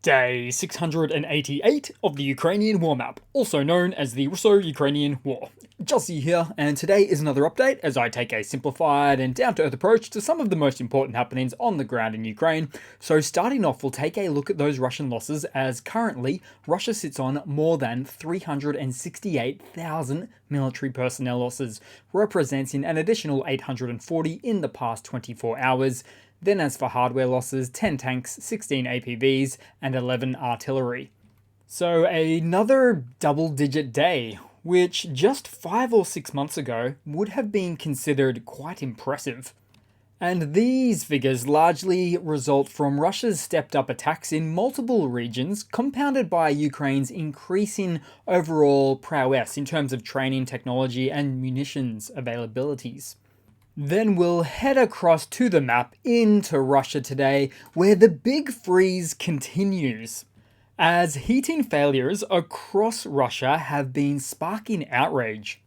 Day 688 of the Ukrainian War Map, also known as the Russo-Ukrainian War. Jussie here, and today is another update as I take a simplified and down-to-earth approach to some of the most important happenings on the ground in Ukraine. So starting off, we'll take a look at those Russian losses, as currently Russia sits on more than 368,000 military personnel losses, representing an additional 840 in the past 24 hours. Then as for hardware losses, 10 tanks, 16 APVs, and 11 artillery. So another double-digit day, which just 5 or 6 months ago would have been considered quite impressive. And these figures largely result from Russia's stepped-up attacks in multiple regions, compounded by Ukraine's increasing overall prowess in terms of training, technology, and munitions availabilities. Then we'll head across to the map into Russia today, where the big freeze continues, as heating failures across Russia have been sparking outrage.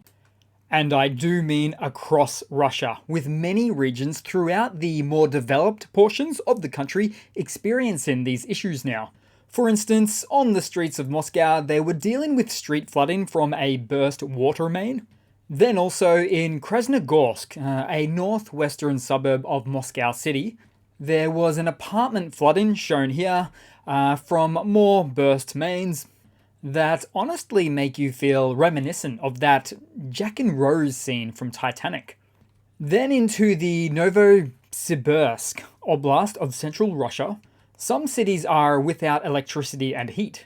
And I do mean across Russia, with many regions throughout the more developed portions of the country experiencing these issues now. For instance, on the streets of Moscow, they were dealing with street flooding from a burst water main. Then also in Krasnogorsk, a northwestern suburb of Moscow City, there was an apartment flooding shown here from more burst mains that honestly make you feel reminiscent of that Jack and Rose scene from Titanic. Then into the Novosibirsk Oblast of central Russia, some cities are without electricity and heat,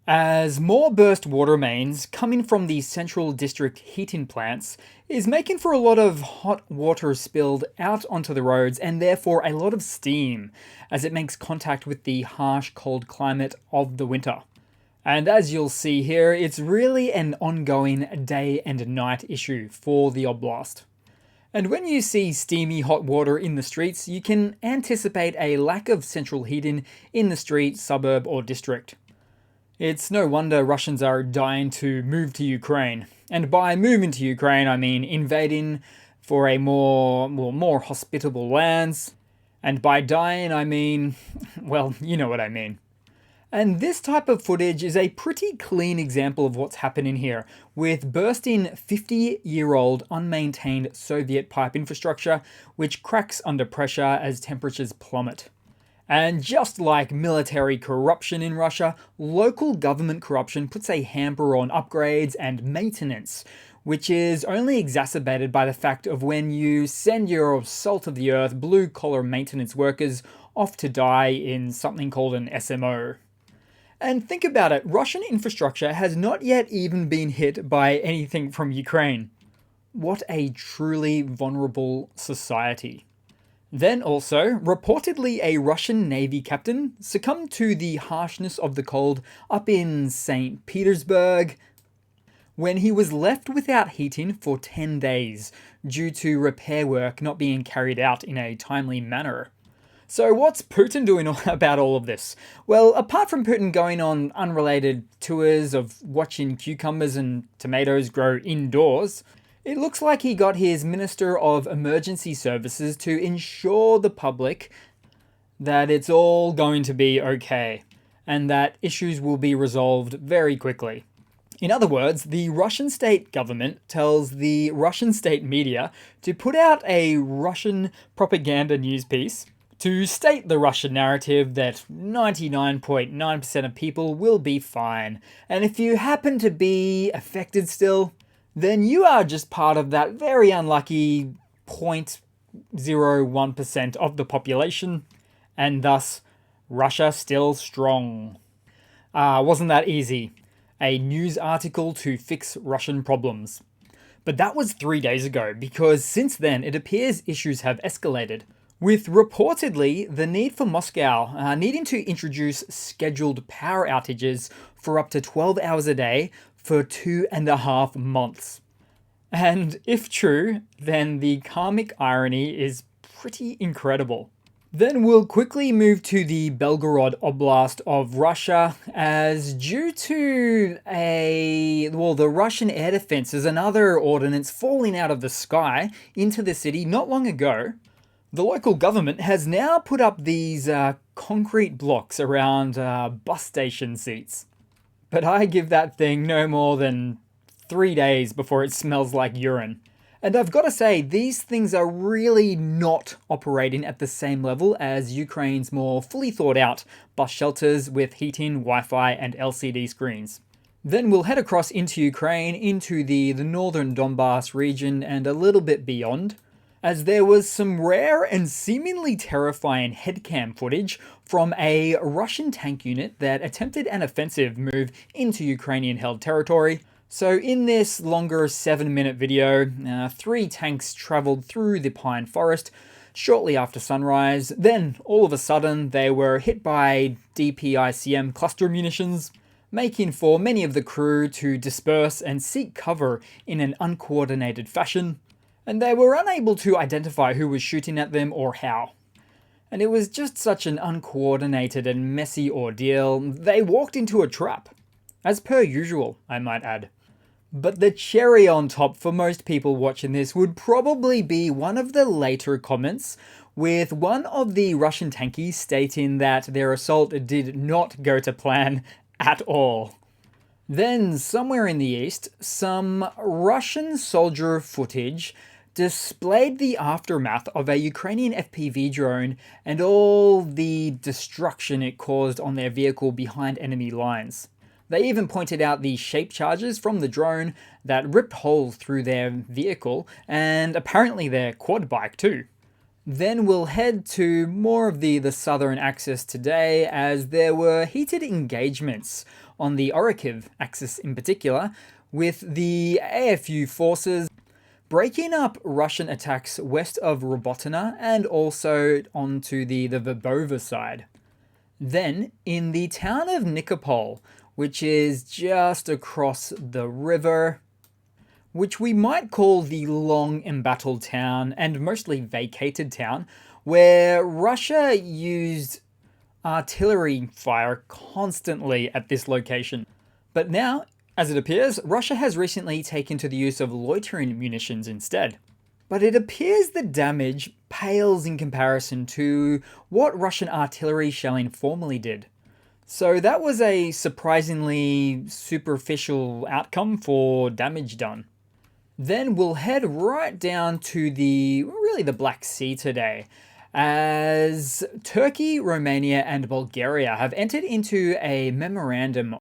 as more burst water mains coming from the central district heating plants is making for a lot of hot water spilled out onto the roads and therefore a lot of steam as it makes contact with the harsh cold climate of the winter. And as you'll see here, it's really an ongoing day and night issue for the oblast. And when you see steamy hot water in the streets, you can anticipate a lack of central heating in the street, suburb, or district. It's no wonder Russians are dying to move to Ukraine. And by moving to Ukraine, I mean invading for a more hospitable lands. And by dying, I mean, well, you know what I mean. And this type of footage is a pretty clean example of what's happening here, with bursting 50-year-old unmaintained Soviet pipe infrastructure, which cracks under pressure as temperatures plummet. And just like military corruption in Russia, local government corruption puts a hamper on upgrades and maintenance, which is only exacerbated by the fact of when you send your salt-of-the-earth blue-collar maintenance workers off to die in something called an SMO. And think about it, Russian infrastructure has not yet even been hit by anything from Ukraine. What a truly vulnerable society. Then also, reportedly a Russian Navy captain succumbed to the harshness of the cold up in St. Petersburg when he was left without heating for 10 days due to repair work not being carried out in a timely manner. So what's Putin doing about all of this? Well, apart from Putin going on unrelated tours of watching cucumbers and tomatoes grow indoors, it looks like he got his Minister of Emergency Services to ensure the public that it's all going to be okay and that issues will be resolved very quickly. In other words, the Russian state government tells the Russian state media to put out a Russian propaganda news piece to state the Russian narrative that 99.9% of people will be fine. And if you happen to be affected still, then you are just part of that very unlucky 0.01% of the population, and thus Russia still strong. Wasn't that easy? A news article to fix Russian problems. But that was 3 days ago, because since then it appears issues have escalated, with reportedly the need for Moscow needing to introduce scheduled power outages for up to 12 hours a day for 2.5 months. And if true, then the karmic irony is pretty incredible. Then we'll quickly move to the Belgorod Oblast of Russia, as due to the Russian air defenses and other ordnance falling out of the sky into the city not long ago, the local government has now put up these concrete blocks around bus station seats. But I give that thing no more than 3 days before it smells like urine. And I've got to say, these things are really not operating at the same level as Ukraine's more fully thought out bus shelters with heating, Wi-Fi, and LCD screens. Then we'll head across into Ukraine, into the northern Donbass region and a little bit beyond, as there was some rare and seemingly terrifying headcam footage from a Russian tank unit that attempted an offensive move into Ukrainian-held territory. So in this longer 7-minute video, 3 tanks traveled through the pine forest shortly after sunrise. Then, all of a sudden, they were hit by DPICM cluster munitions, making for many of the crew to disperse and seek cover in an uncoordinated fashion. And they were unable to identify who was shooting at them or how. And it was just such an uncoordinated and messy ordeal, they walked into a trap. As per usual, I might add. But the cherry on top for most people watching this would probably be one of the later comments, with one of the Russian tankies stating that their assault did not go to plan at all. Then, somewhere in the east, some Russian soldier footage displayed the aftermath of a Ukrainian FPV drone and all the destruction it caused on their vehicle behind enemy lines. They even pointed out the shape charges from the drone that ripped holes through their vehicle and apparently their quad bike too. Then we'll head to more of the southern axis today, as there were heated engagements on the Orikhiv axis in particular, with the AFU forces breaking up Russian attacks west of Robotyne and also onto the Verbova side. Then, in the town of Nikopol, which is just across the river, which we might call the long embattled town and mostly vacated town, where Russia used artillery fire constantly at this location. But now, as it appears, Russia has recently taken to the use of loitering munitions instead. But it appears the damage pales in comparison to what Russian artillery shelling formerly did. So that was a surprisingly superficial outcome for damage done. Then we'll head right down to the Black Sea today, as Turkey, Romania, and Bulgaria have entered into a memorandum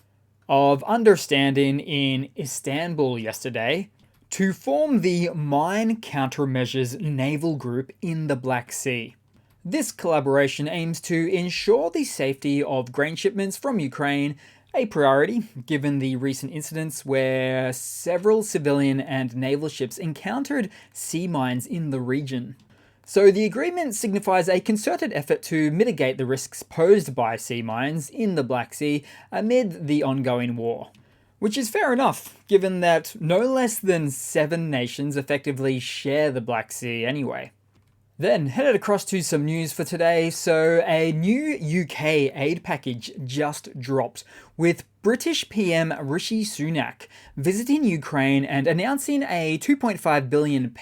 of understanding in Istanbul yesterday to form the Mine Countermeasures Naval Group in the Black Sea. This collaboration aims to ensure the safety of grain shipments from Ukraine, a priority given the recent incidents where several civilian and naval ships encountered sea mines in the region. So the agreement signifies a concerted effort to mitigate the risks posed by sea mines in the Black Sea amid the ongoing war. Which is fair enough, given that no less than 7 nations effectively share the Black Sea anyway. Then, headed across to some news for today. So, a new UK aid package just dropped, with British PM Rishi Sunak visiting Ukraine and announcing a £2.5 billion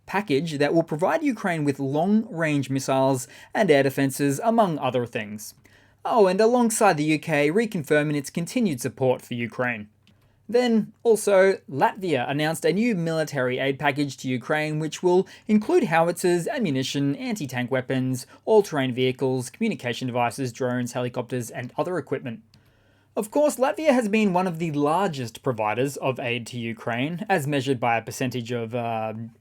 package that will provide Ukraine with long-range missiles and air defences, among other things. Oh, and alongside the UK reconfirming its continued support for Ukraine. Then, also, Latvia announced a new military aid package to Ukraine, which will include howitzers, ammunition, anti-tank weapons, all-terrain vehicles, communication devices, drones, helicopters, and other equipment. Of course, Latvia has been one of the largest providers of aid to Ukraine, as measured by a percentage of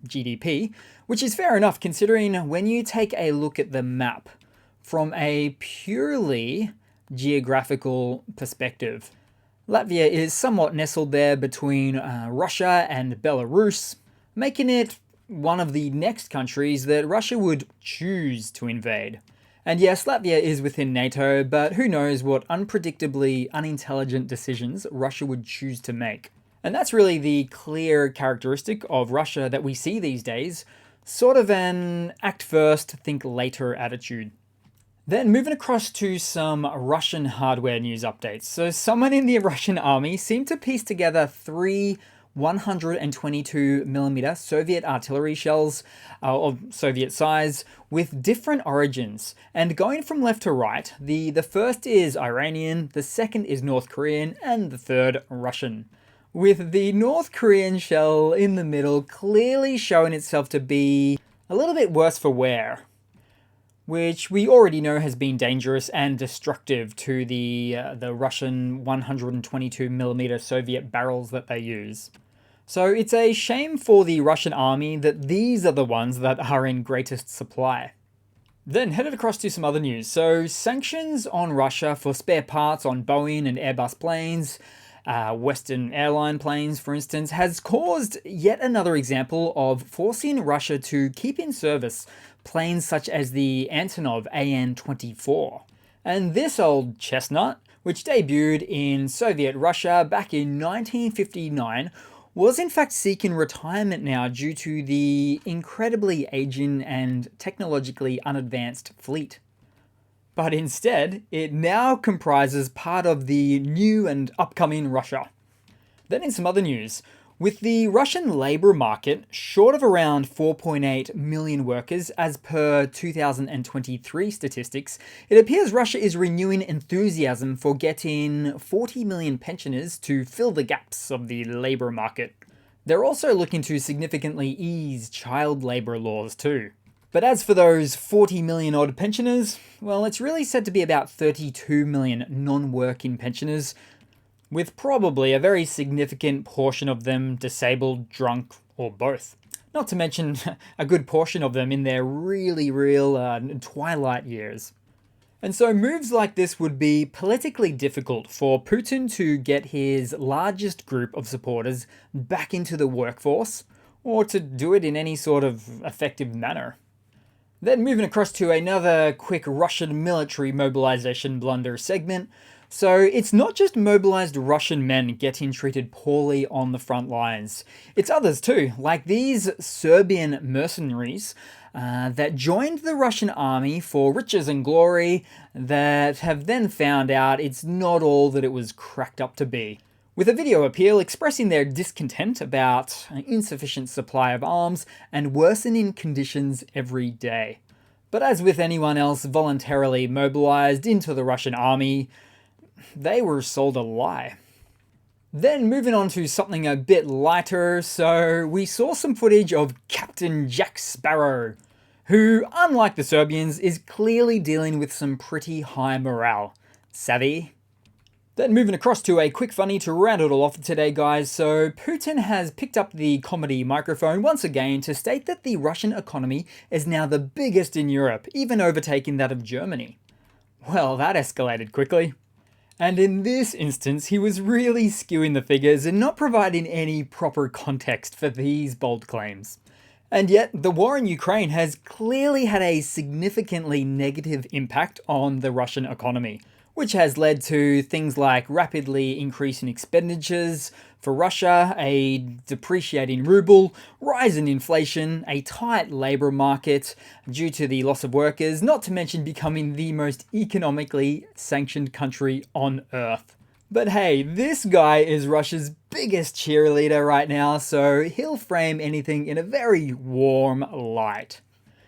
GDP, which is fair enough considering when you take a look at the map from a purely geographical perspective. Latvia is somewhat nestled there between Russia and Belarus, making it one of the next countries that Russia would choose to invade. And yes, Latvia is within NATO, but who knows what unpredictably unintelligent decisions Russia would choose to make. And that's really the clear characteristic of Russia that we see these days, sort of an act first, think later attitude. Then moving across to some Russian hardware news updates. So someone in the Russian army seemed to piece together 3 122mm Soviet artillery shells of Soviet size with different origins. And going from left to right, the first is Iranian, the second is North Korean, and the third Russian. With the North Korean shell in the middle clearly showing itself to be a little bit worse for wear, which we already know has been dangerous and destructive to the Russian 122mm Soviet barrels that they use. So it's a shame for the Russian army that these are the ones that are in greatest supply. Then headed across to some other news. So sanctions on Russia for spare parts on Boeing and Airbus planes, Western airline planes, for instance, has caused yet another example of forcing Russia to keep in service planes such as the Antonov AN-24. And this old chestnut, which debuted in Soviet Russia back in 1959, was in fact seeking retirement now due to the incredibly aging and technologically unadvanced fleet. But instead, it now comprises part of the new and upcoming Russia. Then in some other news, with the Russian labour market short of around 4.8 million workers as per 2023 statistics, it appears Russia is renewing enthusiasm for getting 40 million pensioners to fill the gaps of the labour market. They're also looking to significantly ease child labour laws too. But as for those 40 million odd pensioners, well, it's really said to be about 32 million non-working pensioners, with probably a very significant portion of them disabled, drunk, or both. Not to mention a good portion of them in their really real twilight years. And so moves like this would be politically difficult for Putin to get his largest group of supporters back into the workforce, or to do it in any sort of effective manner. Then moving across to another quick Russian military mobilization blunder segment. So it's not just mobilized Russian men getting treated poorly on the front lines. It's others too, like these Serbian mercenaries that joined the Russian army for riches and glory that have then found out it's not all that it was cracked up to be. With a video appeal expressing their discontent about an insufficient supply of arms and worsening conditions every day. But as with anyone else voluntarily mobilized into the Russian army, they were sold a lie. Then moving on to something a bit lighter, so we saw some footage of Captain Jack Sparrow, who, unlike the Serbians, is clearly dealing with some pretty high morale. Savvy? Then moving across to a quick funny to round it all off today, guys. So Putin has picked up the comedy microphone once again to state that the Russian economy is now the biggest in Europe, even overtaking that of Germany. Well, that escalated quickly. And in this instance, he was really skewing the figures and not providing any proper context for these bold claims. And yet, the war in Ukraine has clearly had a significantly negative impact on the Russian economy, which has led to things like rapidly increasing expenditures for Russia, a depreciating ruble, rise in inflation, a tight labour market due to the loss of workers, not to mention becoming the most economically sanctioned country on earth. But hey, this guy is Russia's biggest cheerleader right now, so he'll frame anything in a very warm light.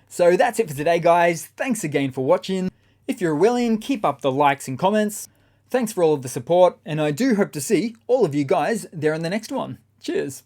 So that's it for today, guys. Thanks again for watching. If you're willing, keep up the likes and comments. Thanks for all of the support, and I do hope to see all of you guys there in the next one. Cheers!